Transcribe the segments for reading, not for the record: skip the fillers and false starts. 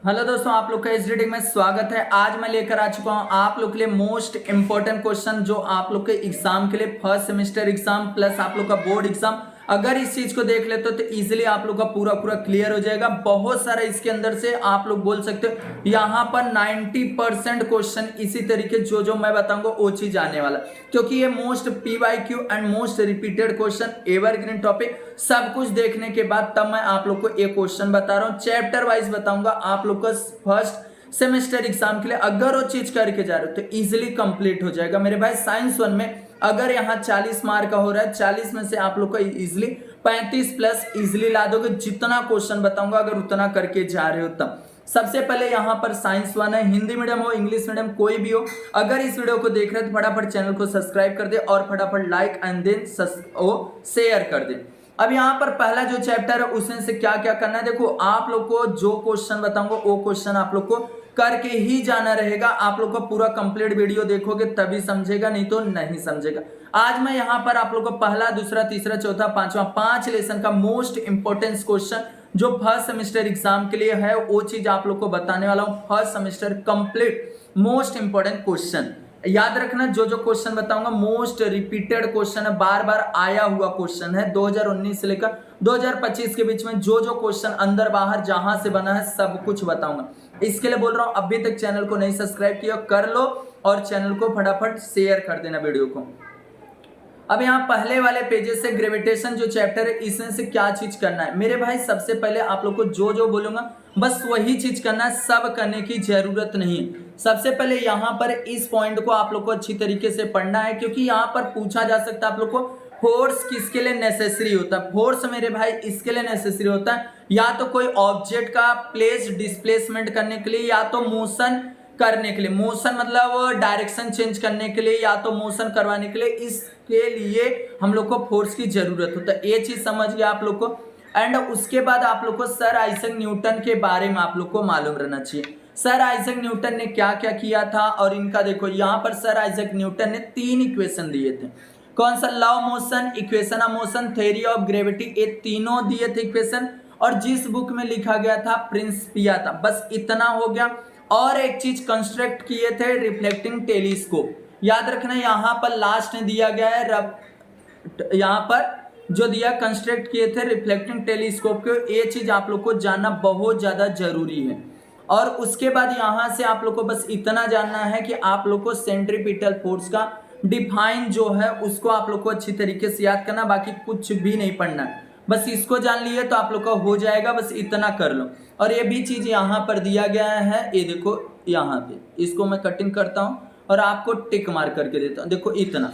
Hello दोस्तों, आप लोग का इस रीडिंग में स्वागत है। आज मैं लेकर आ चुका हूं आप लोग के लिए मोस्ट इंपॉर्टेंट क्वेश्चन जो आप लोग के एग्जाम के लिए फर्स्ट सेमेस्टर एग्जाम प्लस आप लोग का बोर्ड एग्जाम, अगर इस चीज को देख लेते हो तो इजीली आप लोग का पूरा क्लियर हो जाएगा। बहुत सारा इसके अंदर से आप लोग बोल सकते हो यहाँ पर 90% क्वेश्चन इसी तरीके जो मैं बताऊंगा वो चीज आने वाला, क्योंकि ये most PYQ and most repeated question, evergreen topic, सब कुछ देखने के बाद तब मैं आप लोग को एक क्वेश्चन बता रहा हूँ। चैप्टर वाइज बताऊंगा आप लोग को फर्स्ट सेमेस्टर एग्जाम के लिए। अगर वो चीज करके जा रहे हो तो इजीली कंप्लीट हो जाएगा मेरे भाई। साइंस 1 में अगर यहाँ 40 मार्क का हो रहा है, 40 में से आप लोग को इजिली 35 प्लस इजिली ला दोगे। जितना क्वेश्चन बताऊंगा अगर उतना करके जा रहे हो तब। सबसे पहले यहाँ पर साइंस 1 है, हिंदी मीडियम हो इंग्लिश मीडियम कोई भी हो, अगर इस वीडियो को देख रहे हो तो फटाफट चैनल को सब्सक्राइब कर दे और फटाफट लाइक एंड देन शेयर कर दे। अब यहाँ पर पहला जो चैप्टर है उसमें से क्या क्या करना है, देखो आप लोग को जो क्वेश्चन बताऊंगा वो क्वेश्चन आप लोग को करके ही जाना रहेगा। आप लोग को पूरा कंप्लीट वीडियो देखोगे तभी समझेगा, नहीं तो नहीं समझेगा। आज मैं यहाँ पर आप लोग को पहला, दूसरा, तीसरा, चौथा, पांचवा 5 लेसन का मोस्ट इंपोर्टेंट क्वेश्चन जो फर्स्ट सेमेस्टर एग्जाम के लिए है वो चीज आप लोग को बताने वाला हूँ। First semester complete most important question याद रखना। जो क्वेश्चन बताऊंगा मोस्ट रिपीटेड क्वेश्चन है, बार बार आया हुआ क्वेश्चन है। 2019 से लेकर 2025 के बीच में जो क्वेश्चन अंदर बाहर जहां से बना है सब कुछ बताऊंगा। इसके लिए बोल रहा हूं अभी तक चैनल को नहीं सब्सक्राइब किया कर लो और चैनल को फटाफट शेयर कर देना वीडियो को। अब यहाँ पहले वाले पेजेस से ग्रेविटेशन जो चैप्टर है इसमें से क्या चीज करना है मेरे भाई। सबसे पहले आप लोग को जो बोलूंगा बस वही चीज करना है, सब करने की जरूरत नहीं है। सबसे पहले यहाँ पर इस पॉइंट को आप लोग को अच्छी तरीके से पढ़ना है, क्योंकि यहाँ पर पूछा जा सकता है आप लोग को फोर्स किसके लिए नेसेसरी होता है। फोर्स मेरे भाई इसके लिए नेसेसरी होता है या तो कोई ऑब्जेक्ट का प्लेस डिस्प्लेसमेंट करने के लिए, या तो मोशन करने के लिए, मोशन मतलब डायरेक्शन चेंज करने के लिए, या तो मोशन करवाने के लिए। इसके लिए हम लोग को फोर्स की जरूरत होता है, ये चीज समझ गया आप लोग को। एंड उसके बाद आप लोग को सर आइजैक न्यूटन के बारे में आप लोग को मालूम रहना चाहिए। सर आइजैक न्यूटन ने क्या क्या किया था, और इनका देखो यहाँ पर सर आइजैक न्यूटन ने 3 इक्वेशन दिए थे। कौन सा? Law of motion, equation of motion, theory of gravity, ये तीनों दिए थे इक्वेशन। और जिस बुक में लिखा गया था प्रिंसिपिया था, बस इतना हो गया। और एक चीज कंस्ट्रक्ट किए थे, रिफ्लेक्टिंग टेलीस्कोप। याद रखना यहाँ पर लास्ट में दिया गया है, यहाँ पर जो दिया कंस्ट्रक्ट किए थे रिफ्लेक्टिंग टेलीस्कोप को, ये चीज आप लोग को जानना बहुत ज्यादा जरूरी है। और उसके बाद यहाँ से आप लोग को बस इतना जानना है कि आप लोग को सेंट्रीपिटल फोर्स का डिफाइन जो है उसको आप लोग को अच्छी तरीके से याद करना, बाकी कुछ भी नहीं पढ़ना है। बस इसको जान लिए तो आप लोग का हो जाएगा, बस इतना कर लो। और ये भी चीज यहाँ पर दिया गया है, ये देखो यहाँ पे, इसको मैं कटिंग करता हूँ और आपको टिक मार करके देता हूँ। देखो इतना,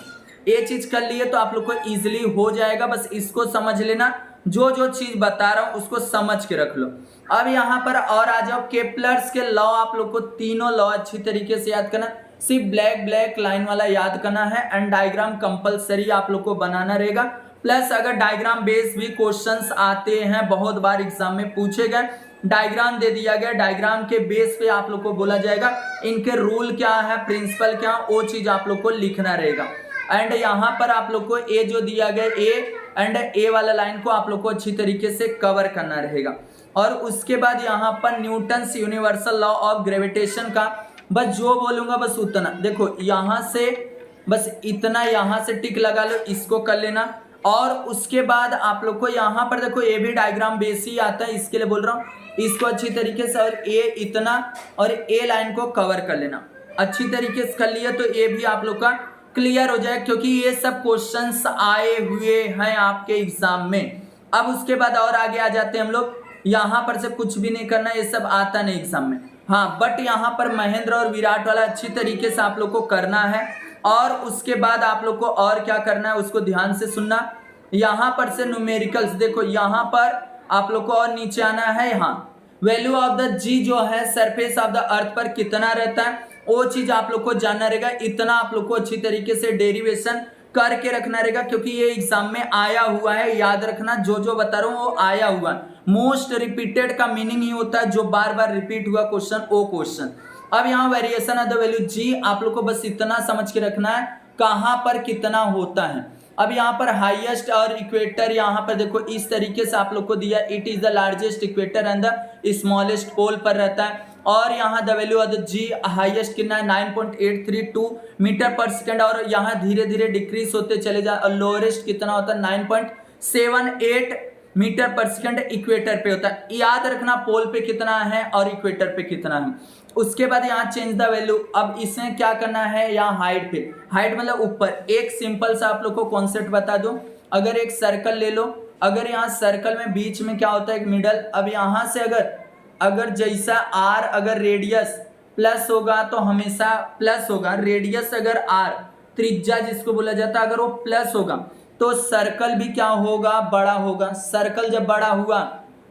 ये चीज कर लिए तो आप लोग को इजिली हो जाएगा। बस इसको समझ लेना, जो चीज बता रहा हूँ उसको समझ के रख लो। अब यहाँ पर और आ जाओ, केपलर्स के लॉ आप लोग को तीनों लॉ अच्छी तरीके से याद करना। सिर्फ ब्लैक लाइन वाला याद करना है एंड डायग्राम कंपलसरी आप लोग को बनाना रहेगा। प्लस अगर डायग्राम बेस भी क्वेश्चंस आते हैं, बहुत बार एग्जाम में पूछे गए, डायग्राम दे दिया गया, डायग्राम के बेस पे आप लोग को बोला जाएगा इनके रूल क्या है, प्रिंसिपल क्या, वो चीज आप लोग को लिखना रहेगा। एंड यहाँ पर आप लोग को ए जो दिया गया, ए एंड ए वाला लाइन को आप लोग को अच्छी तरीके से कवर करना रहेगा। और उसके बाद यहाँ पर Newton's universal law of gravitation का बस जो बोलूंगा बस उतना। देखो यहाँ से बस इतना, यहाँ से टिक लगा लो, इसको कर लेना। और उसके बाद आप लोग को यहाँ पर देखो ये भी डायग्राम बेस ही आता है, इसके लिए बोल रहा हूँ, इसको अच्छी तरीके से, और ए इतना और ए लाइन को कवर कर लेना। अच्छी तरीके से कर लिया तो ये भी आप लोग का क्लियर हो जाए, क्योंकि ये सब क्वेश्चंस आए हुए हैं आपके एग्जाम में। अब उसके बाद और आगे आ जाते हैं हम लोग। यहाँ पर से कुछ भी नहीं करना, ये सब आता नहीं एग्जाम में, हाँ, बट यहाँ पर महेंद्र और विराट वाला अच्छी तरीके से आप लोग को करना है। और उसके बाद आप लोग को और क्या करना है उसको ध्यान से सुनना। यहाँ पर से न्यूमेरिकल्स देखो, यहाँ पर आप लोग को और नीचे आना है। यहाँ वैल्यू ऑफ द जी जो है सरफेस ऑफ द अर्थ पर कितना रहता है वो चीज आप लोग को जानना रहेगा। इतना आप लोग को अच्छी तरीके से डेरिवेशन करके रखना रहेगा, क्योंकि ये एग्जाम में आया हुआ है। याद रखना जो बता रहा हूँ वो आया हुआ है। मोस्ट रिपीटेड का मीनिंग ही होता है जो बार बार रिपीट हुआ क्वेश्चन, वो क्वेश्चन। अब यहाँ वेरिएशन ऑफ द वैल्यू जी आप लोग को बस इतना समझ के रखना है, कहां पर कितना होता है। अब यहाँ पर हाईएस्ट और इक्वेटर यहाँ पर देखो इस तरीके से आप लोग को दिया, it is the largest equator and the smallest pole पर रहता है। और यहाँ the value of the g highest कितना है 9.832 मीटर पर सेकेंड, और यहाँ धीरे धीरे डिक्रीज होते चले जाए, और लोएस्ट कितना होता है 9.78 मीटर पर सेकेंड इक्वेटर पे होता है। याद रखना पोल पे कितना है और इक्वेटर पे कितना है। उसके बाद यहाँ चेंज द वैल्यू, अब इसमें क्या करना है, यहाँ हाइट पे, हाइट मतलब ऊपर। एक सिंपल सा आप लोग को कॉन्सेप्ट बता दूं, अगर एक सर्कल ले लो, अगर यहाँ सर्कल में बीच में क्या होता है एक मिडल, अब यहाँ से अगर जैसा आर अगर रेडियस प्लस होगा तो हमेशा प्लस होगा, रेडियस अगर आर त्रिज्या जिसको बोला जाता है अगर वो प्लस होगा तो सर्कल भी क्या होगा, बड़ा होगा। सर्कल जब बड़ा हुआ,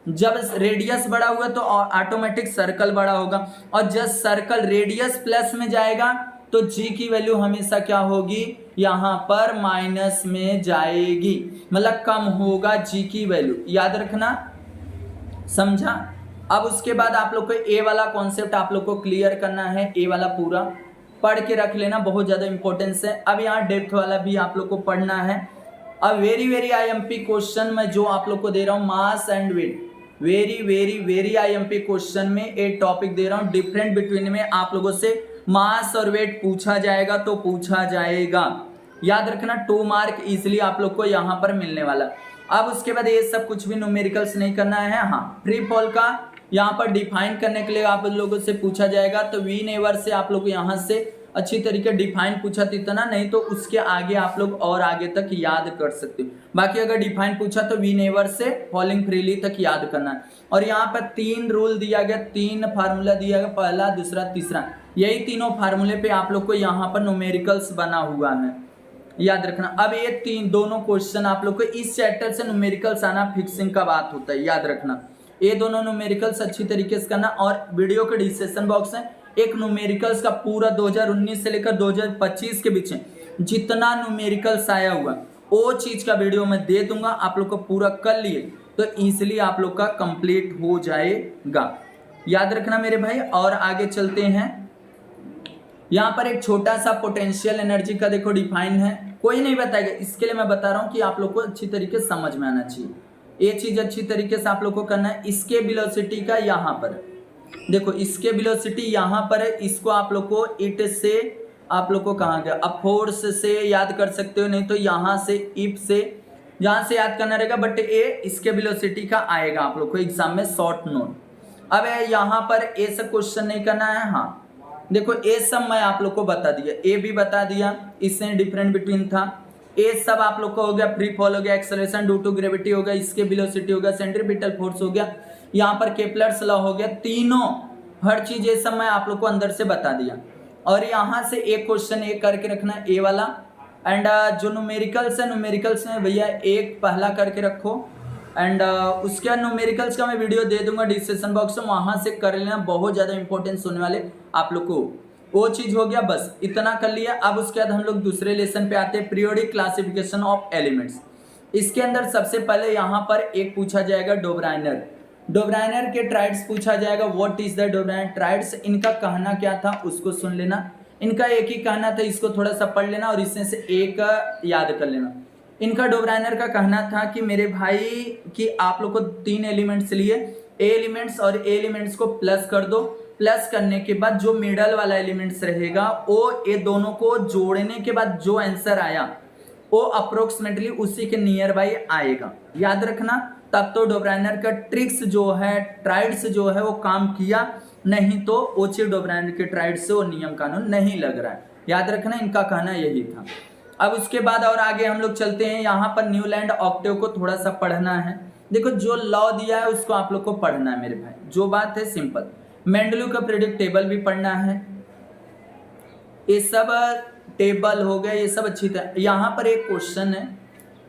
जब रेडियस बड़ा हुआ तो ऑटोमेटिक सर्कल बड़ा होगा, और जब सर्कल रेडियस प्लस में जाएगा तो जी की वैल्यू हमेशा क्या होगी, यहाँ पर माइनस में जाएगी, मतलब कम होगा जी की वैल्यू। याद रखना, समझा। अब उसके बाद आप लोग को ए वाला कॉन्सेप्ट आप लोग को क्लियर करना है, ए वाला पूरा पढ़ के रख लेना, बहुत ज्यादा इंपॉर्टेंस है। अब यहाँ डेप्थ वाला भी आप लोग को पढ़ना है। अब वेरी आईएमपी क्वेश्चन में जो आप लोग को दे रहा हूँ mass and weight, very IMP question में एक टॉपिक दे रहा हूँ, डिफरेंट बिटवीन में आप लोगों से मास और वेट पूछा जाएगा तो पूछा जाएगा। याद रखना 2 मार्क इजिली आप लोग को यहाँ पर मिलने वाला। अब उसके बाद ये सब कुछ भी न्यूमेरिकल्स नहीं करना है। हाँ, फ्री फॉल का यहाँ पर डिफाइन करने के लिए आप लोगों से पूछा जाएगा, तो वी नेवर से आप लोग यहाँ से अच्छी तरीके डिफाइन पूछा तो इतना नहीं, तो उसके आगे आप लोग और आगे तक याद कर सकते हो। बाकी अगर डिफाइन पूछा तो we never say following freely तक याद करना है। और यहाँ पर 3 रूल दिया गया, 3 फार्मूला दिया गया, पहला दूसरा तीसरा, यही तीनों फार्मूले पे आप लोग को यहाँ पर न्यूमेरिकल्स बना हुआ है, याद रखना। अब ये दोनों क्वेश्चन आप लोग को इस चैप्टर से न्यूमेरिकल्स आना फिक्सिंग का बात होता है, याद रखना। ये दोनों न्यूमेरिकल्स अच्छी तरीके से करना, और वीडियो के डिस्क्रिप्शन बॉक्स में एक न्यूमेरिकल्स का पूरा 2019 से लेकर 2025 के बीच में जितना न्यूमेरिकल्स आया हुआ वो चीज का वीडियो मैं दे दूंगा, आप लोग को पूरा कर लिए तो इजीली आप लोग का कंप्लीट हो जाएगा, याद रखना मेरे भाई। और आगे चलते हैं, यहाँ पर एक छोटा सा पोटेंशियल एनर्जी का देखो डिफाइन है, कोई नहीं बताएगा, इसके लिए मैं बता रहा हूँ कि आप लोग को अच्छी तरीके से समझ में आना चाहिए, ये चीज अच्छी तरीके से आप लोग को करना है। इसके वेलोसिटी का यहाँ पर देखो, इसके वेलोसिटी यहाँ पर है, इसको आप लोग को इट से आप लोग को कहाँ गया, अब फोर्स से याद कर सकते हो, नहीं तो यहाँ से इफ से, यहाँ से याद करना रहेगा, बट ये इसके वेलोसिटी का आएगा आप लोग को एग्जाम में शॉर्ट नोट। अब यहाँ पर ये सब क्वेश्चन नहीं करना है। हाँ देखो, ये सब मैं आप लोग को बता दिया, ये भी बता दिया, इससे डिफरेंट बिटवीन था, ये सब आप लोग को हो गया। फ्री फॉल हो गया, एक्सेलरेशन ड्यू टू ग्रेविटी हो गया, इसके वेलोसिटी हो गया, सेंट्रीपिटल फोर्स हो गया, यहाँ पर केपलर्स लॉ हो गया, तीनों हर चीज ये सब मैं आप लोग को अंदर से बता दिया। और यहाँ से एक क्वेश्चन एक करके रखना, ए वाला, एंड जो न्यूमेरिकल्स है, न्यूमेरिकल्स में भैया एक पहला करके रखो, एंड उसके बाद न्यूमेरिकल्स का मैं वीडियो दे दूंगा डिस्क्रिप्शन बॉक्स में, वहां से कर लेना, बहुत ज्यादा इंपॉर्टेंस होने वाले आप लोग को। वो चीज हो गया, बस इतना कर लिया। अब उसके बाद हम लोग दूसरे लेसन पे आते हैं, पीरियोडिक क्लासिफिकेशन ऑफ एलिमेंट्स। इसके अंदर सबसे पहले यहाँ पर एक पूछा जाएगा डोब्राइनर, डोब्राइनर के ट्राइड्स पूछा जाएगा। What is the Döbereiner triads, इनका कहना क्या था उसको सुन लेना, इनका एक ही कहना था, इसको थोड़ा सा पढ़ लेना और इसमें से एक याद कर लेना। इनका डोब्राइनर का कहना था कि मेरे भाई कि आप लोग को 3 एलिमेंट्स लिए, ए एलिमेंट्स और ए एलिमेंट्स को प्लस कर दो, प्लस करने के बाद जो मिडल वाला एलिमेंट्स रहेगा वो ये दोनों को जोड़ने के बाद जो आंसर आया वो अप्रोक्सीमेटली उसी के नियर बाई आएगा, याद रखना। तब तो डोब्राइनर का ट्रिक्स जो है, ट्राइड्स जो है वो काम किया, नहीं तो ओची डोब्राइनर के ट्राइड्स से वो नियम कानून नहीं लग रहा है, याद रखना। इनका कहना यही था। अब उसके बाद और आगे हम लोग चलते हैं, यहाँ पर न्यूलैंड ऑक्टेव को थोड़ा सा पढ़ना है। देखो जो लॉ दिया है उसको आप लोग को पढ़ना है मेरे भाई, जो बात है सिंपल। मेंडलू का प्रेडिक्ट टेबल भी पढ़ना है, ये सब टेबल हो गया, ये सब अच्छी तरह। यहाँ पर एक क्वेश्चन है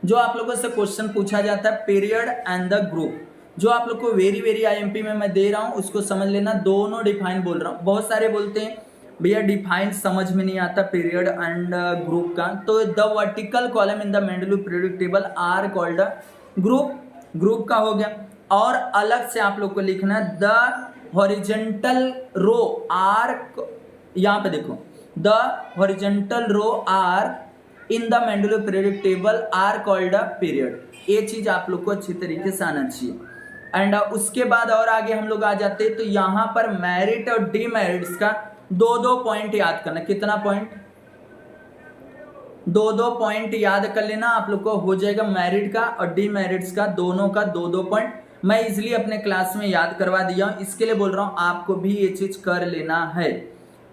जो आप लोगों से क्वेश्चन पूछा जाता है, पीरियड एंड द ग्रुप, जो आप लोग को वेरी आईएमपी में मैं दे रहा हूँ, उसको समझ लेना। दोनों डिफाइन बोल रहा हूँ, बहुत सारे बोलते हैं भैया डिफाइन समझ में नहीं आता पीरियड एंड ग्रुप का, तो the vertical column in the Mendeleev periodic table are called group, group का हो गया। और अलग से आप लोग को लिखना द हॉरिजॉन्टल रो आर, यहाँ पे देखो the horizontal row are in the Mendeleev periodic table are called a period. ये चीज आप लोग को अच्छी तरीके से आना चाहिए। एंड उसके बाद और आगे हम लोग आ जाते हैं, तो यहाँ पर मेरिट और डीमेरिट्स का दो दो पॉइंट याद करना। कितना पॉइंट? दो दो पॉइंट याद कर लेना आप लोग को, हो जाएगा मेरिट का और डीमेरिट्स का, दोनों का दो दो पॉइंट। मैं इजिली अपने क्लास में याद करवा दिया हूं, इसके लिए बोल रहा हूं आपको भी ये चीज कर लेना है,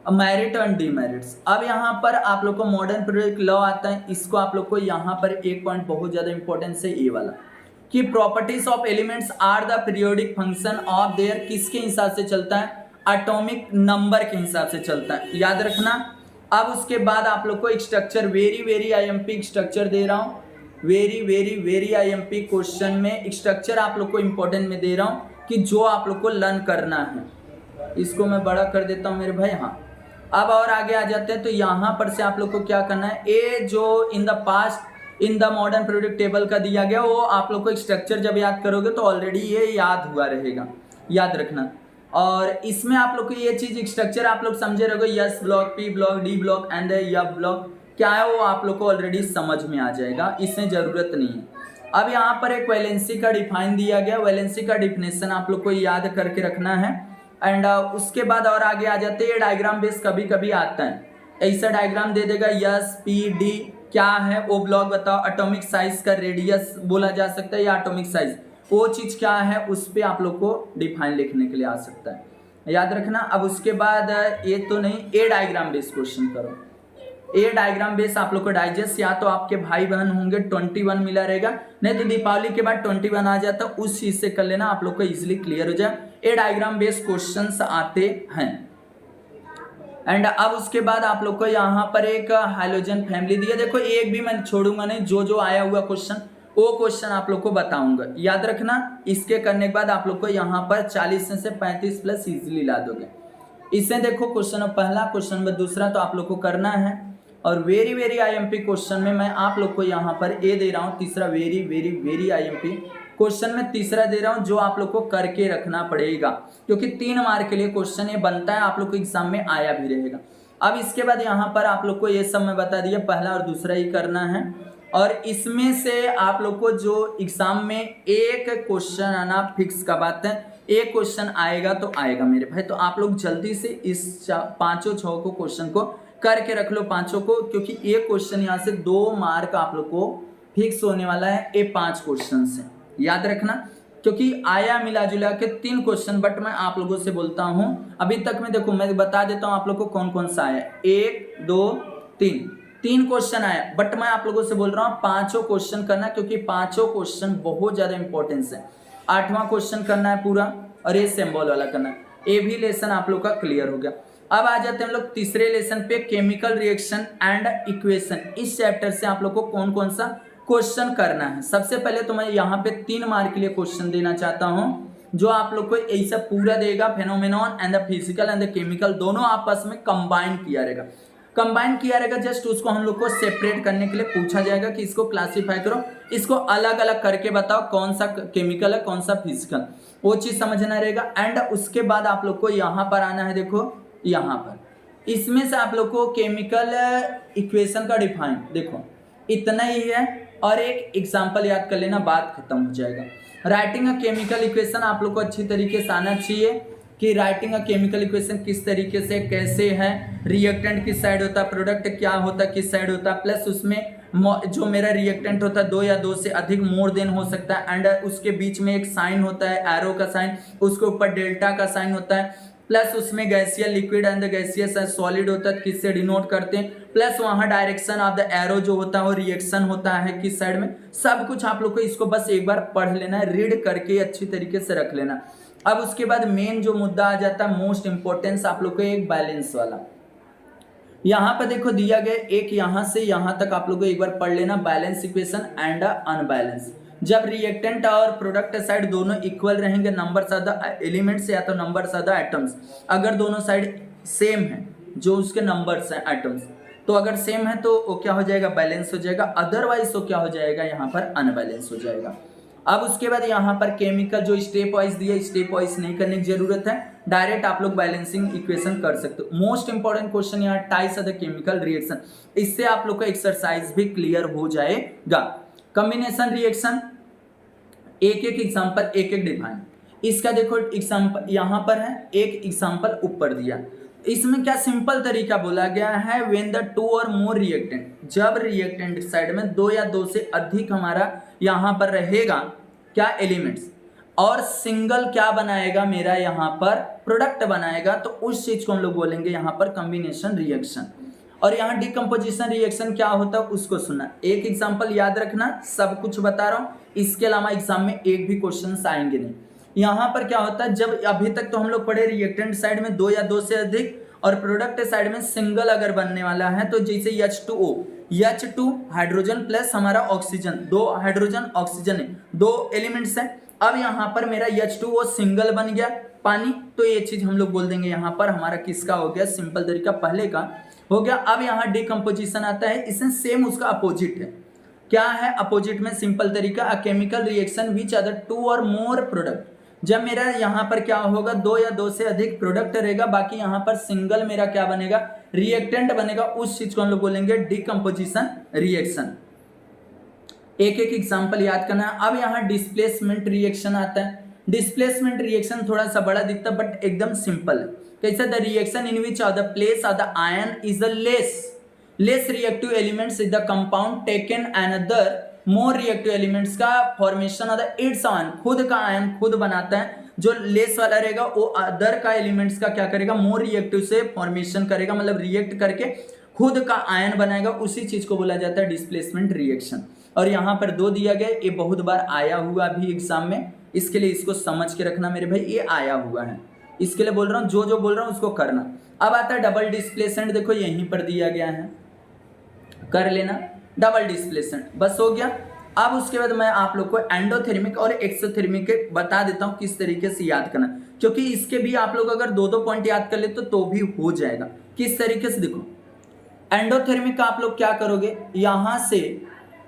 मेरिट और डीमेरिट्स। अब यहाँ पर आप लोग को मॉडर्न पीरियोडिक लॉ आता है, इसको आप लोग को यहाँ पर एक पॉइंट बहुत ज्यादा इंपॉर्टेंस है ये वाला, कि properties of elements are the periodic function of their, किसके हिसाब से चलता है? एटॉमिक नंबर के हिसाब से चलता है, याद रखना। अब उसके बाद आप लोग को एक structure, very very IMP structure दे रहा हूँ, very very very IMP question में एक स्ट्रक्चर आप लोग को इंपॉर्टेंट में दे रहा हूँ कि जो आप लोग को लर्न करना है। इसको मैं बड़ा कर देता हूँ मेरे भाई। हाँ, अब और आगे आ जाते हैं, तो यहाँ पर से आप लोग को क्या करना है, ए जो in the past in the modern periodic table का दिया गया, वो आप लोग को एक स्ट्रक्चर जब याद करोगे तो ऑलरेडी ये याद हुआ रहेगा, याद रखना। और इसमें आप लोग को ये चीज स्ट्रक्चर आप लोग समझे रहोगे, yes block, P block, D block and F block क्या है वो आप लोग को ऑलरेडी समझ में आ जाएगा, इसमें जरूरत नहीं है। अब यहाँ पर एक वैलेंसी का डिफाइन दिया गया, वैलेंसी का डिफिनेशन आप लोग को याद करके रखना है। एंड उसके बाद और आगे आ जाते हैं, डायग्राम बेस कभी कभी आता है, ऐसा डायग्राम दे देगा, यस पी डी क्या है वो ब्लॉक बताओ, एटॉमिक साइज का रेडियस बोला जा सकता है या एटॉमिक साइज वो चीज क्या है, उस पर आप लोग को डिफाइन लिखने के लिए आ सकता है, याद रखना। अब उसके बाद ये तो नहीं, ए डायग्राम बेस क्वेश्चन करो। ए डायग्राम बेस आप लोग को डाइजेस्ट या तो आपके भाई बहन होंगे 21 मिला रहेगा, नहीं तो दीपावली के बाद 21 आ जाता, उस चीज से कर लेना, आप लोग को इजिली क्लियर हो जाए। ए डायग्राम बेस क्वेश्चंस आते हैं। एंड अब उसके बाद आप लोग को यहाँ पर एक हाइड्रोजन फैमिली दिया, देखो एक भी मैं छोड़ूंगा नहीं, जो जो आया हुआ क्वेश्चन वो क्वेश्चन आप लोग को बताऊंगा, याद रखना। इसके करने के बाद आप लोग को यहाँ पर 40 में से 35 प्लस इजिली ला दोगे। इससे देखो क्वेश्चन पहला, क्वेश्चन में दूसरा तो आप लोग को करना है। और वेरी वेरी आईएमपी क्वेश्चन में मैं आप लोग को यहाँ पर ए दे रहा हूँ, तीसरा very very very IMP question में तीसरा दे रहा हूँ, जो आप लोग को करके रखना पड़ेगा, क्योंकि 3 मार्क के लिए क्वेश्चन ये बनता है, आप लोग को एग्जाम में आया भी रहेगा। अब इसके बाद यहाँ पर आप लोग को ये सब मैं बता दिया, पहला और दूसरा ही करना है। और इसमें से आप लोग को जो एग्जाम में एक क्वेश्चन आना फिक्स का बात है, एक क्वेश्चन आएगा तो आएगा मेरे भाई, तो आप लोग जल्दी से इस 5-6 को क्वेश्चन को करके रख लो, 5 को, क्योंकि एक क्वेश्चन यहाँ से 2 मार्क आप लोग को फिक्स होने वाला है ये 5 क्वेश्चन से, याद रखना। क्योंकि आया मिला जुला के 3 क्वेश्चन, बट मैं आप लोगों से बोलता हूं अभी तक में, देखो मैं बता देता हूं आप लोग को कौन कौन सा आया, 1 2 3 क्वेश्चन आया, बट मैं आप लोगों से बोल रहा हूं 5 क्वेश्चन करना, क्योंकि 5 क्वेश्चन बहुत ज्यादा इंपॉर्टेंस है। 8वां क्वेश्चन करना है पूरा, और ये सिंबल वाला करना है। ये भी लेसन आप लोग का क्लियर हो गया। अब आ जाते हैं हम लोग तीसरे लेसन पे, केमिकल रिएक्शन एंड इक्वेशन। इस चैप्टर से आप लोग को कौन कौन सा क्वेश्चन करना है। सबसे पहले तो मैं यहाँ पे 3 मार्क के लिए क्वेश्चन देना चाहता हूँ, जो आप लोग को ऐसा पूरा देगा, phenomenon and the physical and the chemical दोनों आपस में कंबाइन किया रहेगा, कंबाइन किया रहेगा। जस्ट उसको हम लोग को सेपरेट करने के लिए पूछा जाएगा कि इसको क्लासिफाई करो, इसको अलग अलग करके बताओ कौन सा केमिकल है कौन सा फिजिकल, वो चीज समझना रहेगा। एंड उसके बाद आप लोग को यहाँ पर आना है, देखो यहाँ पर इसमें से आप लोग को केमिकल इक्वेशन का डिफाइन, देखो इतना ही है, और एक एग्जांपल याद कर लेना, बात खत्म हो जाएगा। राइटिंग अ केमिकल इक्वेशन आप लोग को अच्छी तरीके से आना चाहिए कि राइटिंग अ केमिकल इक्वेशन किस तरीके से कैसे है, रिएक्टेंट किस साइड होता है, प्रोडक्ट क्या होता है किस साइड होता है, प्लस उसमें जो मेरा रिएक्टेंट होता है 2 या 2 से अधिक मोर देन हो सकता है, एंड उसके बीच में एक साइन होता है एरो का साइन, उसके ऊपर डेल्टा का साइन होता है, प्लस उसमें gaseous liquid and the gaseous solid होता है, किससे डिनोट करते हैं, प्लस वहां डायरेक्शन ऑफ द एरो जो होता है वो रिएक्शन होता है किस साइड में, सब कुछ आप लोग को इसको बस एक बार पढ़ लेना है, रीड करके अच्छी तरीके से रख लेना। अब उसके बाद मेन जो मुद्दा आ जाता है, मोस्ट इंपॉर्टेंस आप लोग को एक बैलेंस वाला, यहाँ पर देखो दिया गया एक, यहाँ से यहाँ तक आप लोग को एक बार पढ़ लेना, बैलेंस इक्वेशन एंड अनबैलेंस। जब रिएक्टेंट और प्रोडक्ट साइड दोनों इक्वल रहेंगे, नंबर्स ऑफ द एलिमेंट्स या तो नंबर्स ऑफ द एटम्स, अगर दोनों साइड सेम है जो उसके नंबर्स हैं एटम्स, तो अगर सेम है तो वो क्या हो जाएगा, बैलेंस हो जाएगा, अदरवाइज तो क्या हो जाएगा यहाँ पर अनबैलेंस हो जाएगा। अब उसके बाद यहाँ पर केमिकल जो स्टेप वाइज दिया, स्टेप वाइज नहीं करने की जरूरत है, डायरेक्ट आप लोग बैलेंसिंग इक्वेशन कर सकते हो। मोस्ट इंपॉर्टेंट क्वेश्चन यहाँ types of the chemical reaction, इससे आप लोग का एक्सरसाइज भी क्लियर हो जाएगा। कॉम्बिनेशन रिएक्शन, एक एक एग्जांपल एक एक डिफाइन। इसका देखो एग्जांपल यहाँ पर है, एक एग्जांपल ऊपर दिया। इसमें क्या सिंपल तरीका बोला गया है, व्हेन द टू और मोर रिएक्टेंट, जब रिएक्टेंट साइड में दो या दो से अधिक हमारा यहाँ पर रहेगा क्या एलिमेंट्स, और सिंगल क्या बनाएगा मेरा यहाँ पर प्रोडक्ट बनाएगा, तो उस चीज को हम लोग बोलेंगे यहाँ पर कॉम्बिनेशन रिएक्शन। और यहाँ डिकम्पोजिशन रिएक्शन क्या होता है उसको सुनना। एक एग्जांपल याद रखना, सब कुछ बता रहा हूँ, इसके अलावा एग्जाम में एक भी क्वेश्चन आएंगे नहीं। यहाँ पर क्या होता है, जब अभी तक तो हम लोग पढ़े रिएक्टेंट साइड में दो या दो से अधिक और प्रोडक्ट साइड में सिंगल अगर बनने वाला है, तो जैसे H2O, H2 हाइड्रोजन प्लस हमारा ऑक्सीजन, दो हाइड्रोजन ऑक्सीजन है, दो एलिमेंट्स है। अब यहाँ पर मेरा H2O सिंगल बन गया पानी, तो ये चीज हम लोग बोल देंगे यहाँ पर हमारा किसका हो गया, सिंपल तरीका पहले का हो गया। अब यहाँ डिकम्पोजिशन आता है, इसमें सेम उसका अपोजिट है। क्या है अपोजिट में, सिंपल तरीका, a chemical reaction which other two और मोर प्रोडक्ट, जब मेरा यहाँ पर क्या होगा, दो या दो से अधिक प्रोडक्ट रहेगा, बाकी यहाँ पर सिंगल मेरा क्या बनेगा, रिएक्टेंट बनेगा, उस चीज को हम लोग बोलेंगे डिकम्पोजिशन रिएक्शन। एक एक एग्जांपल याद करना है। अब यहाँ डिस्प्लेसमेंट रिएक्शन आता है। डिस्प्लेसमेंट रिएक्शन थोड़ा सा बड़ा दिखता है बट एकदम सिंपल है। कैसे, the reaction in which of the place of the ion is the less reactive elements is the compound taken another more reactive elements का formation of the its ion, खुद का आयन खुद बनाता है। जो लेस वाला रहेगा वो अदर का एलिमेंट्स का क्या करेगा, मोर रिएक्टिव से फॉर्मेशन करेगा, मतलब रिएक्ट करके खुद का आयन बनाएगा, उसी चीज को बोला जाता है डिस्प्लेसमेंट रिएक्शन। और यहाँ पर दो दिया गया, ये बहुत बार आया हुआ भी एग्जाम में, इसके लिए इसको समझ के रखना मेरे भाई, ये आया हुआ है, इसके लिए बोल रहा हूँ, जो बोल रहा हूँ उसको करना। अब आता है डबल डिस्प्लेसमेंट, देखो यहीं पर दिया गया है, कर लेना डबल डिस्प्लेसमेंट, बस हो गया। अब उसके बाद मैं आप लोग को एंडोथर्मिक और एक्सोथर्मिक बता देता हूँ किस तरीके से याद करना, क्योंकि इसके भी आप लोग अगर दो पॉइंट याद कर ले तो भी हो जाएगा। किस तरीके से, देखो एंडोथर्मिक का आप लोग क्या करोगे, यहां से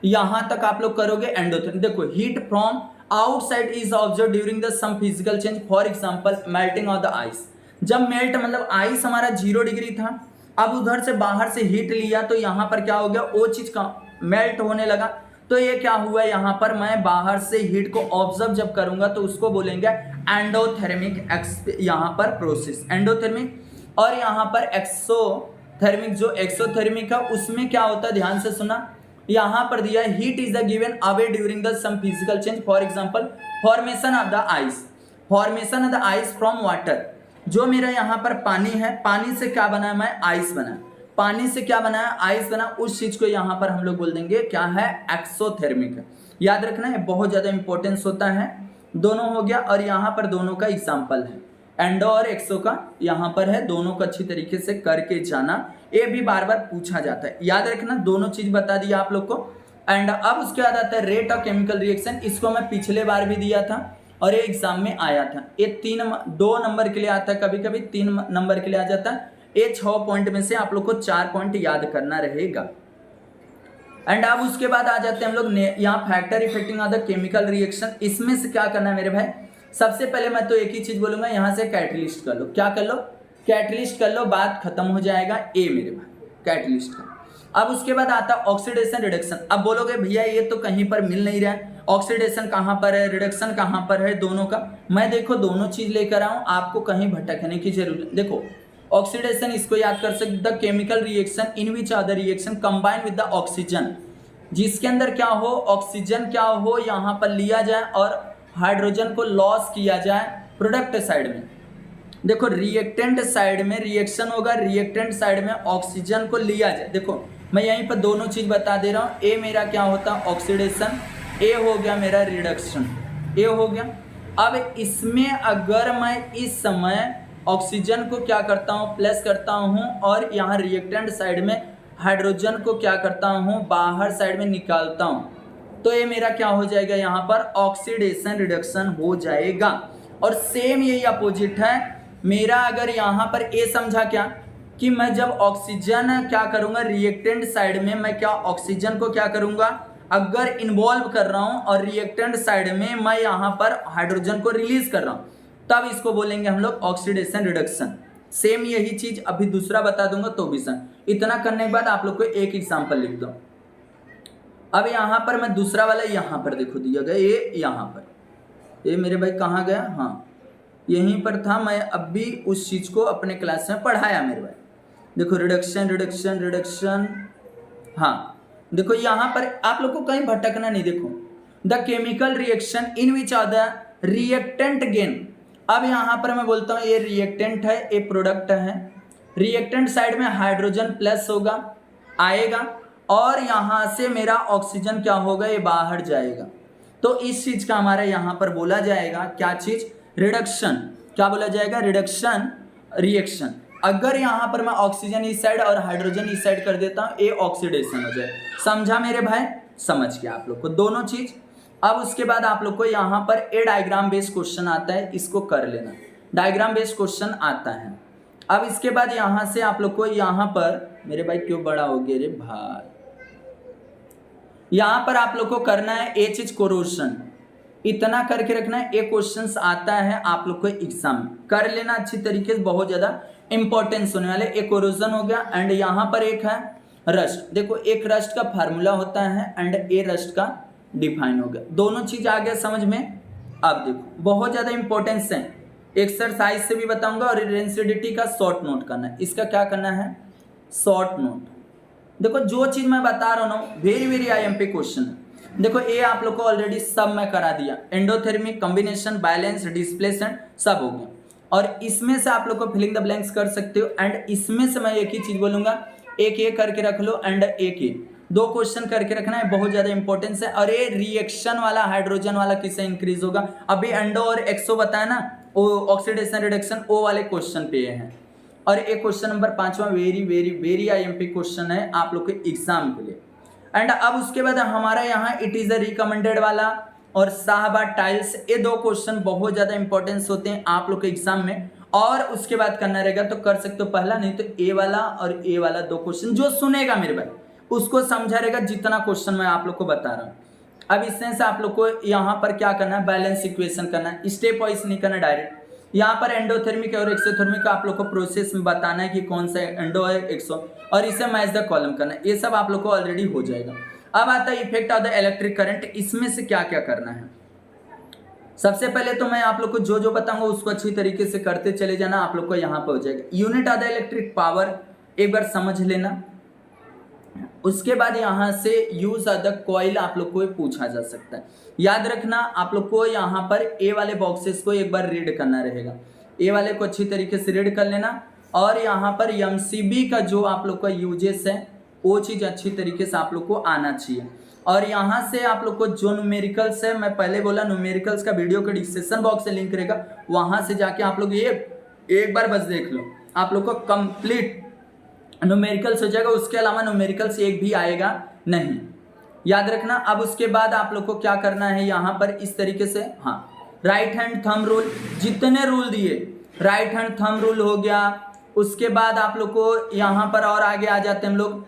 यहां तक आप लोग करोगे एंडोथर्मिक। देखो heat from outside is observe during the some physical change, for example melting of the ice. जब मेल्ट मतलब आइस हमारा 0 डिग्री था, अब उधर से बाहर से हीट लिया तो यहाँ पर क्या हो गया, वो चीज का मेल्ट होने लगा, तो ये क्या हुआ, यहाँ पर मैं बाहर से हीट को ऑब्जर्व जब करूंगा तो उसको बोलेंगे एंडोथर्मिक, यहाँ पर प्रोसेस एंडोथर्मिक। और यहाँ पर एक्सोथर्मिक, जो एक्सोथर्मिक है उसमें क्या होता है, ध्यान से सुना, यहाँ पर दिया heat is the given away during the some physical change, for example formation of the ice, formation of the ice from water. जो मेरा यहाँ पर पानी है, पानी से क्या बना है, मैं आइस बना, पानी से क्या बना है, आइस बना, उस चीज को यहाँ पर हम लोग बोल देंगे क्या है, एक्सोथर्मिक। याद रखना है, बहुत ज्यादा इंपॉर्टेंस होता है। दोनों हो गया, और यहाँ पर दोनों का एग्जाम्पल है, एंडो और एक्सो का यहाँ पर है, दोनों को अच्छी तरीके से करके जाना, ये भी बार बार पूछा जाता है, याद रखना। दोनों चीज बता दिया आप लोग को। एंड अब उसके बाद आता है रेट ऑफ केमिकल रिएक्शन, इसको मैं पिछले बार भी दिया था और ये एग्जाम में आया था। ये 2 नंबर के लिए आता है, कभी कभी 3 नंबर के लिए आ जाता है। ये 6 पॉइंट में से आप लोग को 4 पॉइंट याद करना रहेगा। एंड अब उसके बाद आ जाते हैं हम लोग यहाँ factor affecting of the chemical reaction. इसमें से क्या करना है मेरे भाई, सबसे पहले मैं तो एक ही चीज बोलूंगा, यहाँ से कैटलिस्ट कर लो। क्या कर लो, कैटलिस्ट कर लो, बात खत्म हो जाएगा। ए मेरे भाई कैटलिस्ट का। अब उसके बाद आता है ऑक्सीडेशन रिडक्शन। अब बोलोगे भैया ये तो कहीं पर मिल नहीं रहा है, ऑक्सीडेशन कहाँ पर है, रिडक्शन कहाँ पर है, दोनों का मैं देखो दोनों चीज लेकर आऊं, आपको कहीं भटकने की जरूरत। देखो ऑक्सीडेशन इसको याद कर सकते, the chemical reaction in which are the reaction combine with the oxygen, जिसके अंदर क्या हो, ऑक्सीजन क्या हो यहाँ पर लिया जाए और हाइड्रोजन को लॉस किया जाए प्रोडक्ट साइड में। देखो रिएक्टेंट साइड में रिएक्शन होगा, रिएक्टेंट साइड में ऑक्सीजन को लिया जाए। देखो मैं यहीं पर दोनों चीज बता दे रहा हूँ। ए मेरा क्या होता है ऑक्सीडेशन, ए हो गया मेरा रिडक्शन, ए हो गया। अब इसमें अगर मैं इस समय ऑक्सीजन को क्या करता हूँ, प्लस करता हूँ, और यहाँ रिएक्टेंट साइड में हाइड्रोजन को क्या करता हूँ, बाहर साइड में निकालता हूँ, तो ये मेरा क्या हो जाएगा, यहाँ पर ऑक्सीडेशन रिडक्शन हो जाएगा। और सेम यही अपोजिट है मेरा। अगर यहाँ पर ए समझा क्या कि मैं जब ऑक्सीजन क्या करूंगा रिएक्टेंट साइड में, मैं क्या ऑक्सीजन को क्या करूंगा अगर इन्वॉल्व कर रहा हूं, और रिएक्टेंट साइड में मैं यहाँ पर हाइड्रोजन को रिलीज कर रहा हूं, तब इसको बोलेंगे हम लोग ऑक्सीडेशन रिडक्शन। सेम यही चीज अभी दूसरा बता दूंगा तो भी सर। इतना करने के बाद आप लोग को एक एग्जाम्पल लिख दो। अब यहाँ पर मैं दूसरा वाला यहाँ पर देखो दिया गया, ये यहाँ पर, ये मेरे भाई कहाँ गया, हाँ यहीं पर था। मैं अब भी उस चीज को अपने क्लास में पढ़ाया मेरे भाई। देखो रिडक्शन रिडक्शन रिडक्शन, हाँ देखो यहाँ पर आप लोग को कहीं भटकना नहीं। देखो the chemical reaction in which are the reactant gain. अब यहाँ पर मैं बोलता हूँ ये रिएक्टेंट है, ये प्रोडक्ट है। रिएक्टेंट साइड में हाइड्रोजन प्लस होगा आएगा और यहाँ से मेरा ऑक्सीजन क्या होगा, ये बाहर जाएगा। तो इस चीज का हमारा यहाँ पर बोला जाएगा क्या चीज, रिडक्शन। क्या बोला जाएगा, रिडक्शन रिएक्शन। अगर यहाँ पर मैं ऑक्सीजन इस साइड और हाइड्रोजन इस साइड कर देता हूँ, ये ऑक्सीडेशन हो जाए। समझा मेरे भाई, समझ गया आप लोग को दोनों चीज। अब उसके बाद आप लोग को यहाँ पर ए डायग्राम बेस्ड क्वेश्चन आता है, इसको कर लेना। डायग्राम बेस्ड क्वेश्चन आता है। अब इसके बाद यहाँ से आप लोग को यहाँ पर, मेरे भाई क्यों बड़ा हो गया रे भाई, यहाँ पर आप लोग को करना है ए चीज कोरोशन। इतना करके रखना है, एक क्वेश्चन आता है आप लोग को एग्जाम में, कर लेना अच्छी तरीके से, बहुत ज्यादा इंपॉर्टेंस होने वाले। एक कोरोजन हो गया एंड यहाँ पर एक है रस्ट। देखो एक रस्ट का फार्मूला होता है एंड ए रस्ट का डिफाइन हो गया, दोनों चीज आ गया समझ में। अब देखो बहुत ज्यादा इंपॉर्टेंस है, एक्सरसाइज से भी बताऊंगा और रेंसिडिटी का शॉर्ट नोट करना है। इसका क्या करना है, शॉर्ट नोट। देखो जो चीज मैं बता रहा हूँ वेरी वेरी आईएमपी क्वेश्चन है। देखो ये आप लोग को ऑलरेडी सब मैं करा दिया, एंडोथर्मिक, कॉम्बिनेशन, बैलेंस, डिस्प्लेसमेंट सब हो गया। और इसमें से आप लोग को फिलिंग द ब्लैंक्स कर सकते हो एंड इसमें से मैं एक ही चीज बोलूंगा, एक ये करके रख लो एंड एक ये, दो क्वेश्चन करके रखना है, बहुत ज्यादा इंपॉर्टेंस है। और ये रिएक्शन वाला हाइड्रोजन वाला किससे इंक्रीज होगा, अभी एंडो और एक्सो बताया ना, वो ऑक्सीडेशन रिडक्शन ओ वाले क्वेश्चन पे है। और एक क्वेश्चन नंबर 5वां very very very IMP question है आप लोग के एग्जाम के लिए। एंड अब उसके बाद हमारा यहाँ इट इज अ रिकमेंडेड वाला और शाहबाद टाइल्स, ये दो क्वेश्चन बहुत ज्यादा इंपॉर्टेंस होते हैं आप लोग के एग्जाम में। और उसके बाद करना रहेगा तो कर सकते हो पहला, नहीं तो ए वाला और ए वाला दो क्वेश्चन। जो सुनेगा मेरे भाई उसको समझा रहेगा जितना क्वेश्चन मैं आप लोग को बता रहा हूँ। अब इससे आप लोग को यहाँ पर क्या करना है, बैलेंस इक्वेशन करना है, स्टेप वाइज नहीं करना डायरेक्ट। यहाँ पर एंडोथर्मिक और एक्सोथर्मिक आप लोग को प्रोसेस में बताना है कि कौन सा एंडो है एक्सो, और इसे मैच द कॉलम करना है। ये सब आप लोग को ऑलरेडी हो जाएगा। अब आता है effect of the electric current. इसमें से क्या क्या करना है, सबसे पहले तो मैं आप लोग को जो जो बताऊंगा उसको अच्छी तरीके से करते चले जाना, आप लोग को यहाँ पे हो जाएगा। Unit of the electric power एक बार समझ लेना। उसके बाद यहाँ से यूज ऑफ द कॉइल आप लोग को पूछा जा सकता है। याद रखना आप लोग को यहाँ पर ए वाले बॉक्सेस को एक बार रीड करना रहेगा, ए वाले को अच्छी तरीके से रीड कर लेना। और यहाँ पर एमसीबी का जो आप लोग का यूजेस है वो चीज अच्छी तरीके से आप लोग को आना चाहिए। और यहाँ से आप लोग को जो न्यूमेरिकल्स है, मैं पहले बोला न्यूमेरिकल्स का वीडियो का डिस्क्रिप्शन बॉक्स से लिंक रहेगा, वहां से जाके आप लोग ये एक बार बस देख लो, आप लोग को कंप्लीट न्यूमेरिकल्स हो जाएगा। उसके अलावा न्यूमेरिकल्स एक भी आएगा नहीं, याद रखना। अब उसके बाद आप लोग को क्या करना है यहाँ पर इस तरीके से, हाँ राइट हैंड थंब रूल, जितने रूल दिए राइट हैंड थंब रूल हो गया। उसके बाद आप लोग को यहाँ पर और आगे आ जाते हैं हम लोग,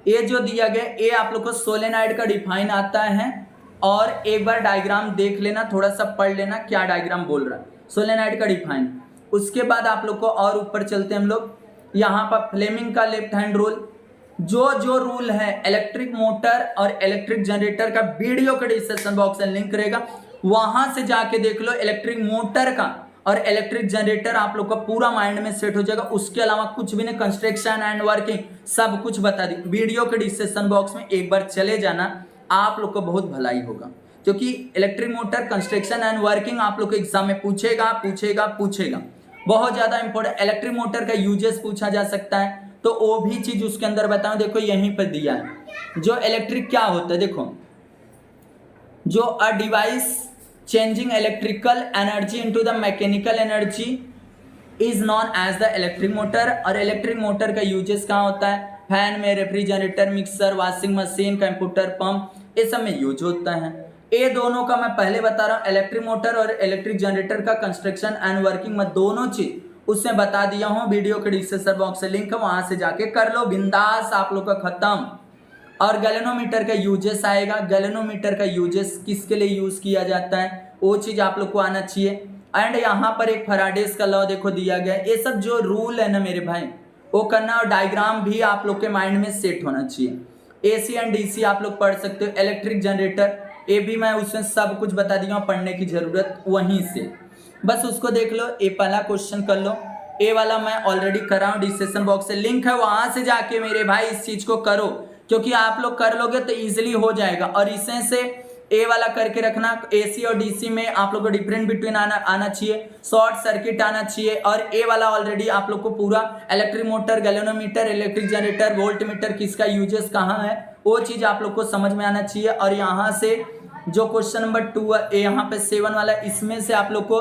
ये जो दिया गया ये आप लोग को सोलेनाइड का डिफाइन आता है। और एक बार डायग्राम देख लेना, थोड़ा सा पढ़ लेना क्या डायग्राम बोल रहा है, सोलेनाइड का डिफाइन। उसके बाद आप लोग को और ऊपर चलते हैं हम लोग, यहाँ पर फ्लेमिंग का लेफ्ट हैंड रूल। जो जो रूल है इलेक्ट्रिक मोटर और इलेक्ट्रिक जनरेटर का वीडियो का डिस्क्रिप्शन बॉक्स में लिंक रहेगा, वहां से जाके देख लो। इलेक्ट्रिक मोटर का और इलेक्ट्रिक जनरेटर आप लोग का पूरा माइंड में सेट हो जाएगा। उसके अलावा कुछ भी नहीं, कंस्ट्रक्शन एंड वर्किंग सब कुछ बता दी। वीडियो के डिस्क्रिप्शन बॉक्स में एक बार चले जाना, आप लोग को बहुत भलाई होगा, क्योंकि electric motor, construction and working आप लोग को एग्जाम में पूछेगा पूछेगा पूछेगा, बहुत ज्यादा इंपॉर्टेंट। इलेक्ट्रिक मोटर का यूजेस पूछा जा सकता है, तो वो भी चीज उसके अंदर बताऊं। देखो यहीं पर दिया है जो इलेक्ट्रिक क्या होता है, देखो जो a device changing electrical energy into the mechanical energy is known as the electric motor. और इलेक्ट्रिक मोटर का यूजेस कहाँ होता है, फैन में, refrigerator, mixer, washing machine, computer, pump, ये सब में यूज होता है। ये दोनों का मैं पहले बता रहा हूँ, इलेक्ट्रिक मोटर और इलेक्ट्रिक जनरेटर का कंस्ट्रक्शन एंड वर्किंग में दोनों चीज उसमें बता दिया हूँ। वीडियो के डिस्क्रिप्शन बॉक्स से लिंक है, वहां से जाके कर लो, बिंदास आप लोग का खत्म। और गैल्वेनोमीटर का यूजेस आएगा, गैल्वेनोमीटर का यूजेस किसके लिए यूज किया जाता है वो चीज आप लोग को आना चाहिए। एंड यहाँ पर एक फैराडेज का लॉ देखो दिया गया है। ये सब जो रूल है ना मेरे भाई वो करना, और डायग्राम भी आप लोग के माइंड में सेट होना चाहिए। एसी एंड डीसी आप लोग पढ़ सकते हो, इलेक्ट्रिक जनरेटर ये भी मैं उसमें सब कुछ बता दिया, पढ़ने की जरूरत वहीं से, बस उसको देख लो। ये पहला क्वेश्चन कर लो, ए वाला मैं ऑलरेडी कर रहा हूँ, डिस्क्रिप्शन बॉक्स से लिंक है, वहां से जाके मेरे भाई इस चीज को करो, क्योंकि आप लोग कर लोगे तो इजीली हो जाएगा। और इसमें से ए वाला करके रखना, एसी और डीसी में आप लोग को डिफरेंट बिटवीन आना चाहिए, शॉर्ट सर्किट आना चाहिए। और ए वाला ऑलरेडी आप लोग को पूरा electric motor, galvanometer, electric generator, volt meter किसका यूजेस कहाँ है वो चीज आप लोग को समझ में आना चाहिए। और यहाँ से जो क्वेश्चन नंबर 2 यहाँ पे 7 वाला, इसमें से आप लोग को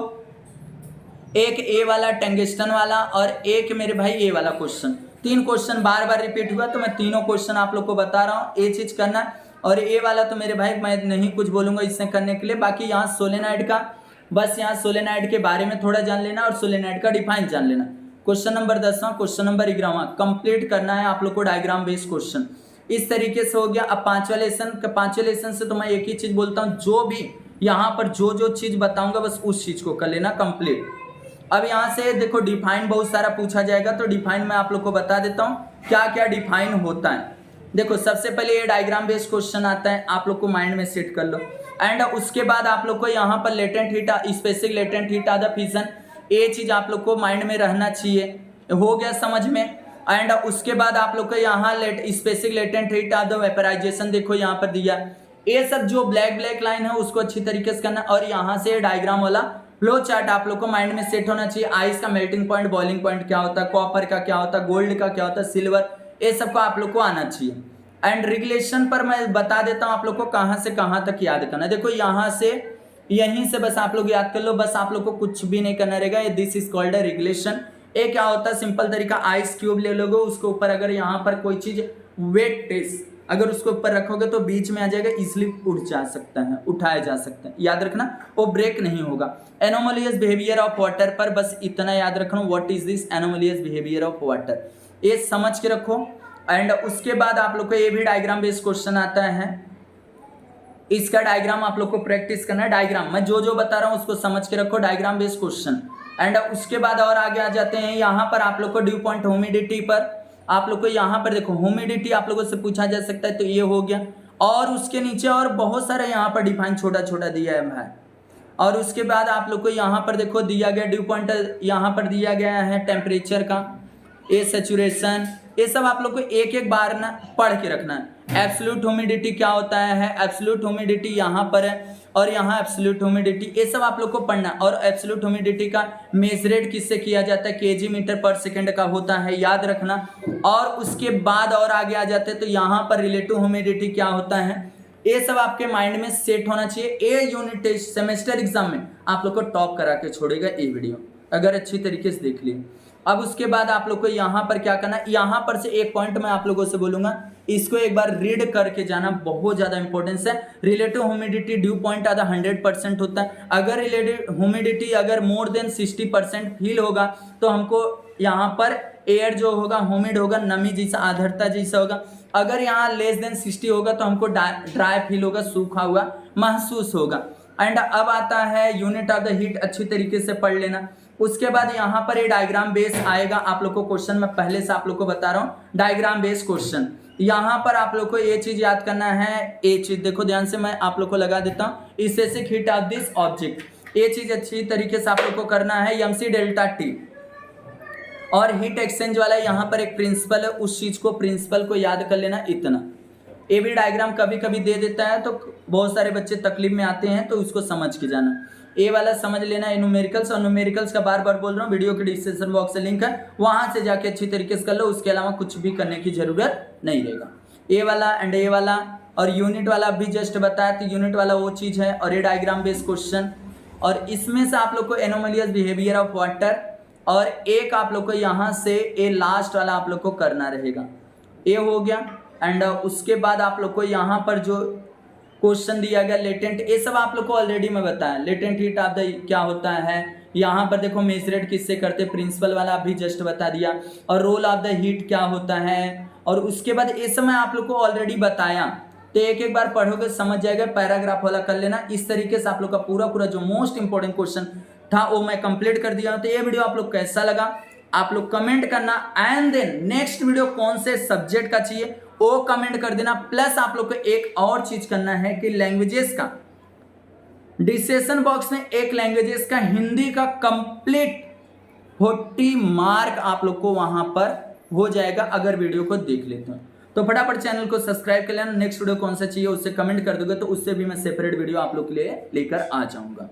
एक ए वाला टंगस्टन वाला और एक मेरे भाई ए वाला क्वेश्चन, 3 क्वेश्चन बार बार रिपीट हुआ, तो मैं तीनों क्वेश्चन आप लोग को बता रहा हूँ, ये चीज करना। और ए वाला तो मेरे भाई मैं नहीं कुछ बोलूंगा इससे करने के लिए, बाकी यहाँ सोलेनाइड का, बस यहाँ सोलेनाइड के बारे में थोड़ा जान लेना और सोलेनाइड का डिफाइन जान लेना। क्वेश्चन नंबर 10वां, क्वेश्चन नंबर 11वां कंप्लीट करना है आप लोग को, डायग्राम बेस्ड क्वेश्चन इस तरीके से हो गया। अब पांचवा लेसन से तो मैं एक ही चीज बोलता हूँ, जो भी यहाँ पर जो चीज बताऊंगा बस उस चीज को कर लेना कंप्लीट। अब यहाँ से देखो डिफाइन बहुत सारा पूछा जाएगा, तो डिफाइन मैं आप लोग को बता देता हूँ क्या क्या डिफाइन होता है। देखो सबसे पहले ये डायग्राम बेस्ड क्वेश्चन आता है, आप लोग को माइंड में सेट कर लो। एंड उसके बाद आप लोग को यहाँ पर latent heat, specific latent heat of the fission, ये चीज आप लोग को माइंड में रहना चाहिए, हो गया समझ में। एंड उसके बाद आप लोग को यहाँ specific latent heat of the vaporisation देखो यहाँ पर दिया, ये सब जो ब्लैक लाइन है उसको अच्छी तरीके से करना। और यहाँ से डायग्राम वाला फ्लो चार्ट आप लोग को माइंड में सेट होना चाहिए। आइस का मेल्टिंग पॉइंट, बॉइलिंग पॉइंट क्या होता है, कॉपर का क्या होता है, गोल्ड का क्या होता है, सिल्वर, ये सब को आप लोग को आना चाहिए। एंड रेगुलेशन पर मैं बता देता हूँ आप लोग को कहाँ से कहाँ तक याद करना। देखो यहाँ से यहीं से बस आप लोग याद कर लो, बस आप लोग को कुछ भी नहीं करना रहेगा। ये this is called a regulation. ये क्या होता है, सिंपल तरीका, आइस क्यूब ले लोगे, उसके ऊपर अगर यहाँ पर कोई चीज वेट टेस्ट अगर उसको ऊपर रखोगे तो बीच में आ जाएगा, इसलिए उठ जा सकता है, उठाया जा सकता है, याद रखना, वो ब्रेक नहीं होगा। एनोमलियस बिहेवियर ऑफ वाटर पर बस इतना याद रखना, what is this anomalous behaviour of water, ये समझ के रखो। एंड उसके बाद आप लोग को ये भी डायग्राम बेस्ड क्वेश्चन आता है, इसका डायग्राम आप लोग को प्रैक्टिस करना है। डायग्राम मैं जो बता रहा हूँ उसको समझ के रखो, डायग्राम बेस्ड क्वेश्चन। एंड उसके बाद और आगे आ जाते हैं, यहाँ पर आप लोग को ड्यू पॉइंट ह्यूमिडिटी पर आप लोग को यहाँ पर देखो ह्यूमिडिटी आप लोगों से पूछा जा सकता है, तो ये हो गया। और उसके नीचे और बहुत सारा यहाँ पर डिफाइन छोटा छोटा दिया है भाई। और उसके बाद आप लोग को यहाँ पर देखो दिया गया ड्यू पॉइंट, यहाँ पर दिया गया है टेम्परेचर का, ए सैचुरेशन, ये सब आप लोग को एक एक बार ना पढ़ के रखना है। एब्सोल्यूट ह्यूमिडिटी क्या होता है, एब्सोल्यूट ह्यूमिडिटी यहाँ पर है, और यहाँ एब्सोल्यूट ह्यूमिडिटी, ये सब आप लोग को पढ़ना। और एब्सोल्यूट ह्यूमिडिटी का मेजरेट किससे किया जाता है, केजी मीटर पर सेकंड का होता है, याद रखना। और उसके बाद और आगे आ जाते हैं, तो यहाँ पर रिलेटिव ह्यूमिडिटी क्या होता है, ये सब आपके माइंड में सेट होना चाहिए। ये यूनिट टेस्ट सेमेस्टर एग्जाम में आप लोग को टॉप करा के छोड़ेगा ये वीडियो, अगर अच्छी तरीके से देख लिए। अब उसके बाद आप लोग को यहाँ पर क्या करना है, यहाँ पर से एक पॉइंट मैं आप लोगों से बोलूंगा, इसको एक बार रीड करके जाना, बहुत ज्यादा इंपॉर्टेंस है। रिलेटिव ह्यूमिडिटी ड्यू पॉइंट आधा 100% होता है। अगर रिलेटिव ह्यूमिडिटी अगर मोर देन 60% फील होगा तो हमको यहाँ पर एयर जो होगा ह्यूमिड होगा, नमी जैसा, आर्द्रता जैसा होगा। अगर यहाँ लेस देन 60 होगा तो हमको ड्राई फील होगा, सूखा हुआ महसूस होगा। एंड अब आता है यूनिट ऑफ द हीट, अच्छी तरीके से पढ़ लेना। उसके बाद यहाँ पर ये डायग्राम बेस आएगा, आप लोग को क्वेश्चन मैं पहले से आप लोग को बता रहा हूँ, डायग्राम बेस क्वेश्चन। यहाँ पर आप लोग को ये चीज याद करना है, ये चीज देखो ध्यान से, मैं आप लोग को लगा देता हूँ, specific heat of this object, ये चीज अच्छी तरीके से आप लोग को करना है। एमसी डेल्टा टी और हीट एक्सचेंज वाला यहाँ पर एक प्रिंसिपल है, उस चीज को, प्रिंसिपल को याद कर लेना इतना। ये भी डायग्राम कभी कभी दे देता है तो बहुत सारे बच्चे तकलीफ में आते हैं, तो उसको समझ के जाना। ए वाला समझ लेना है न्यूमेरिकल्स, और न्यूमेरिकल्स का बार बार बोल रहा हूँ, वीडियो के डिस्क्रिप्शन बॉक्स से लिंक है, वहां से जाके अच्छी तरीके से कर लो, उसके अलावा कुछ भी करने की जरूरत नहीं रहेगा। ए वाला एंड ए वाला और यूनिट वाला भी जस्ट बताया, तो यूनिट वाला वो चीज है। और ये डायग्राम बेस्ड क्वेश्चन, और इसमें से आप लोग को एनोमलियस बिहेवियर ऑफ वाटर, और एक आप लोग को यहाँ से ए लास्ट वाला आप लोग को करना रहेगा, ये हो गया। एंड उसके बाद आप लोग को यहाँ पर जो क्वेश्चन दिया गया लेटेंट, ये सब आप लोग को ऑलरेडी मैं बताया, लेटेंट हीट ऑफ द क्या होता है, यहाँ पर देखो मेजरेट किससे करते, प्रिंसिपल वाला अभी जस्ट बता दिया, और रोल ऑफ द हीट क्या होता है। और उसके बाद ये सब मैं आप लोग को ऑलरेडी बताया, तो एक एक बार पढ़ोगे समझ जाएगा, पैराग्राफ वाला कर लेना। इस तरीके से आप लोग का पूरा जो मोस्ट इंपॉर्टेंट क्वेश्चन था वो मैं कंप्लीट कर दिया हूं। तो ये वीडियो आप लोग कैसा लगा आप लोग कमेंट करना, एंड देन नेक्स्ट वीडियो कौन से सब्जेक्ट का चाहिए वो कमेंट कर देना। प्लस आप लोग को एक और चीज करना है कि लैंग्वेजेस का डिस्कशन बॉक्स में एक लैंग्वेजेस का हिंदी का कंप्लीट 40 मार्क आप लोग को वहां पर हो जाएगा अगर वीडियो को देख लेते हैं। तो फटाफट चैनल को सब्सक्राइब कर लेना। नेक्स्ट वीडियो कौन सा चाहिए उससे कमेंट कर दोगे तो उससे भी मैं सेपरेट वीडियो आप लोग के लिए लेकर आ जाऊंगा।